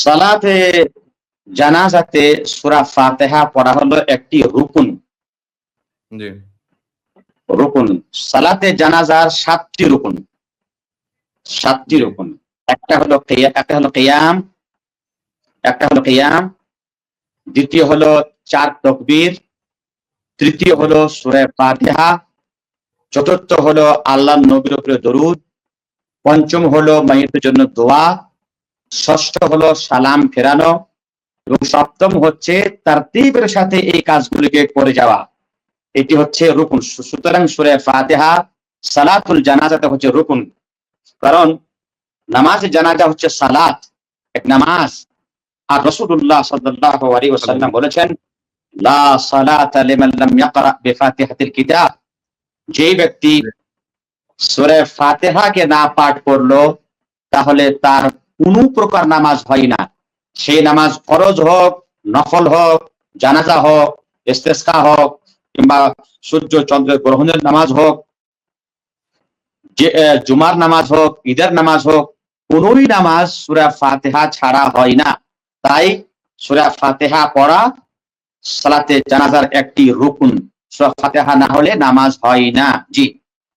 সালাতে জানাজাতে সূরা ফাতিহা পড়া হলো একটি রুকুন। জি। রুকুন। সালাতে জানাজার ৭টি রুকুন। ৭টি জি। রুকুন। একটা হলো কিয়াম, দ্বিতীয় হলো ৪ তাকবীর, তৃতীয় জি। হলো সূরা ফাতিহা, চতুর্থ হলো আল্লাহর নবীর উপরে দরুদ, পঞ্চম হলো মাইয়িতের জন্য দোয়া, ষষ্ঠ হলো সালাম ফেরানো এবং সপ্তম হচ্ছে তারতিবের সাথে এই কাজগুলিকে করে যাওয়া। এটি হচ্ছে রুকুন। সুতরাং সূরা ফাতিহা সালাতুল জানাজাতে হচ্ছে রুকুন। কারণ নামাজে জানাজা হচ্ছে সালাত, এক নামাজ। আর রাসূলুল্লাহ সাল্লাল্লাহু আলাইহি ওয়াসাল্লাম বলেছেন, লা সালাতা লিমান লাম ইয়াকরা বিফাতিহাতিল কিতাব। যে ব্যক্তি সূরা ফাতিহাকে না পাঠ করলো তাহলে তার কোনো প্রকার নামাজ হয় না। সেই নামাজ ফরজ হোক, নফল হোক, জানাজা হোক, ইস্তেসকা হোক, কিংবা সূর্য চন্দ্রের গ্রহণের নামাজ হোক, যে জুমার নামাজ হোক, ঈদের নামাজ হোক, কোনোই নামাজ সূরা ফাতিহা ছাড়া হয় না। তাই সূরা ফাতিহা পড়া সালাতে জানাজার একটি রুকুন। সূরা ফাতিহা না হলে নামাজ হয় না। জি।